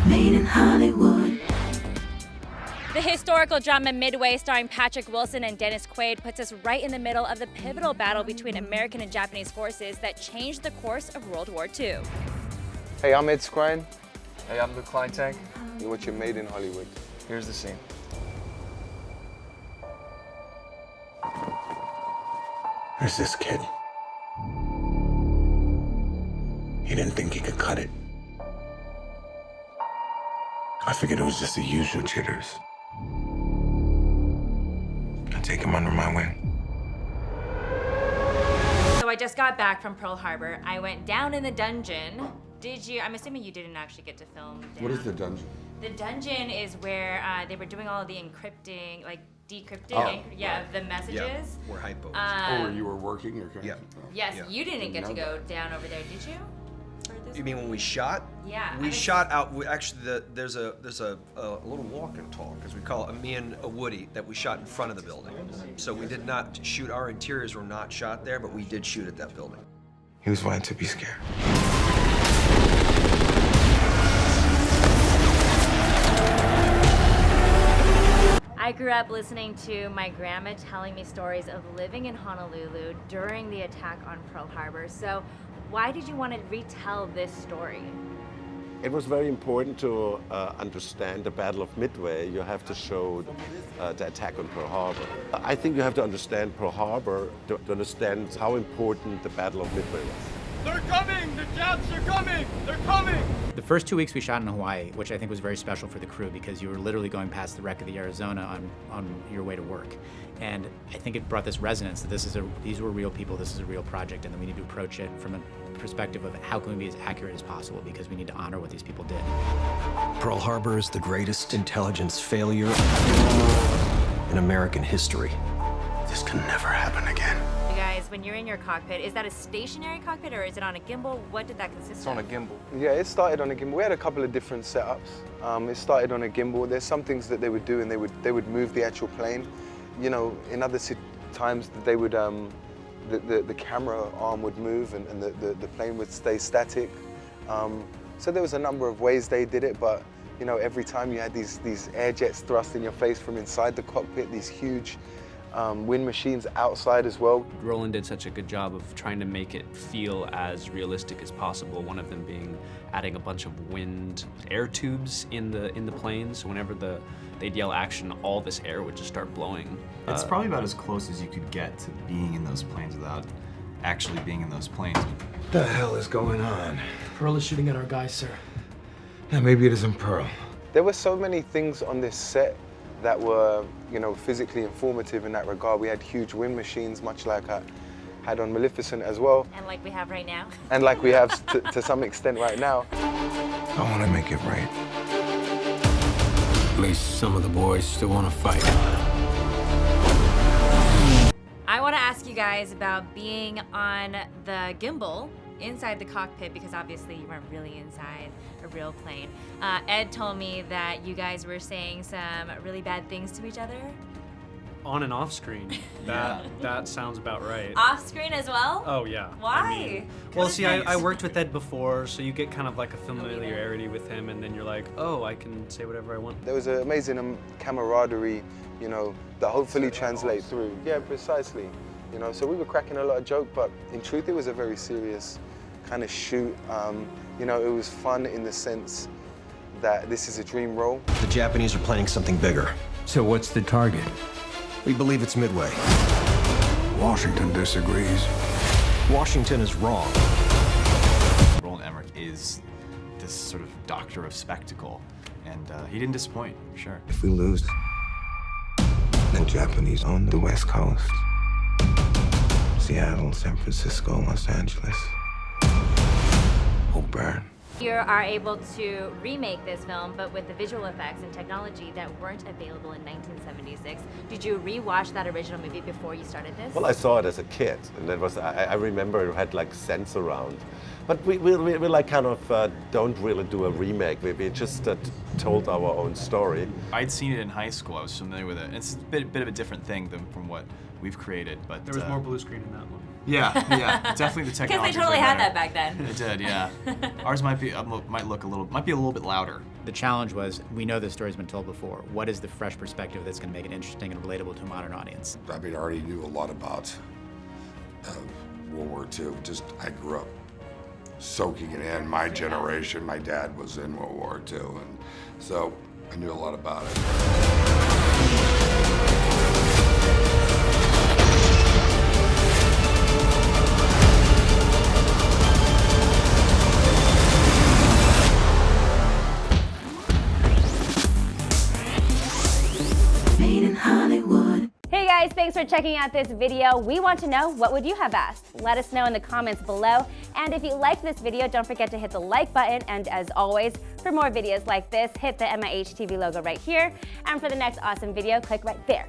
Made in Hollywood. The historical drama Midway, starring Patrick Wilson and Dennis Quaid, puts us right in the middle of the pivotal battle between American and Japanese forces that changed the course of World War II. Hey, I'm Ed Skrein. Hey, I'm Luke Kleintank. You're watching Made in Hollywood. Here's the scene. There's this kid. He didn't think he could cut it. I figured it was just the usual jitters. I take him under my wing. So I just got back from Pearl Harbor. I went down in the dungeon. Did you? I'm assuming you didn't actually get to film down. What is the dungeon? The dungeon is where they were doing all of the encrypting, like decrypting, of the messages. Yeah, we're hypos. Where you were working? Your character? Yes, Yeah. you didn't get to go down over there, did you? You mean when we shot? Yeah. We shot out. Actually, there's a little walk and talk, as we call it, me and a Woody, that we shot in front of the building. So we did not shoot. Our interiors were not shot there, but we did shoot at that building. He was fine to be scared. I grew up listening to my grandma telling me stories of living in Honolulu during the attack on Pearl Harbor. So why did you want to retell this story? It was very important to understand the Battle of Midway. You have to show the attack on Pearl Harbor. I think you have to understand Pearl Harbor to understand how important the Battle of Midway was. They're coming! The Japs are coming! They're coming! The first 2 weeks we shot in Hawaii, which I think was very special for the crew because you were literally going past the wreck of the Arizona on your way to work. And I think it brought this resonance that these were real people, this is a real project, and that we need to approach it from a perspective of how can we be as accurate as possible because we need to honor what these people did. Pearl Harbor is the greatest intelligence failure in American history. This can never happen again. You guys, when you're in your cockpit, is that a stationary cockpit or is it on a gimbal? What did that consist of? It's on a gimbal. Yeah, it started on a gimbal. We had a couple of different setups. It started on a gimbal. There's some things that they would do, and they would move the actual plane. You know, in other times they would the camera arm would move and the plane would stay static. So there was a number of ways they did it, but you know, every time you had these air jets thrust in your face from inside the cockpit, these huge wind machines outside as well. Roland did such a good job of trying to make it feel as realistic as possible. One of them being adding a bunch of wind air tubes in the planes. So whenever they'd yell action, all this air would just start blowing. It's probably about as close as you could get to being in those planes without actually being in those planes. What the hell is going on? Pearl is shooting at our guys, sir. Yeah, maybe it isn't Pearl. There were so many things on this set that were, you know, physically informative in that regard. We had huge wind machines, much like I had on Maleficent as well. And like we have right now. And like we have to some extent right now. I want to make it right. At least some of the boys still want to fight. I want to ask you guys about being on the gimbal inside the cockpit because obviously you weren't really inside a real plane. Ed told me that you guys were saying some really bad things to each other. On and off screen. That sounds about right. Off screen as well? Oh yeah. Why? I mean, well, see, I worked with Ed before, so you get kind of like a familiarity with him, and then you're like, oh, I can say whatever I want. There was an amazing camaraderie, you know, that hopefully translate through. Yeah, precisely. You know, so we were cracking a lot of joke, but in truth, it was a very serious kind of shoot. You know, it was fun in the sense that this is a dream role. The Japanese are planning something bigger. So what's the target? We believe it's Midway. Washington disagrees. Washington is wrong. Roland Emmerich is this sort of doctor of spectacle, and he didn't disappoint, for sure. If we lose, then Japanese own the West Coast. Seattle, San Francisco, Los Angeles. Will burn. You are able to remake this film, but with the visual effects and technology that weren't available in 1976. Did you rewatch that original movie before you started this? Well, I saw it as a kid, and that was, I remember it had like scents around. But we like kind of don't really do a remake. We just told our own story. I'd seen it in high school. I was familiar with it. It's a bit of a different thing than from what we've created, but there was more blue screen in that one. Yeah, definitely the technology. Because they totally had that back then. It did, yeah. Ours might be a little bit louder. The challenge was, we know this story's been told before. What is the fresh perspective that's going to make it interesting and relatable to a modern audience? I mean, I already knew a lot about World War II. Just, I grew up soaking it in. My generation, my dad was in World War II, and so I knew a lot about it. Hey guys, thanks for checking out this video. We want to know, what would you have asked? Let us know in the comments below. And if you liked this video, don't forget to hit the like button. And as always, for more videos like this, hit the MIH TV logo right here. And for the next awesome video, click right there.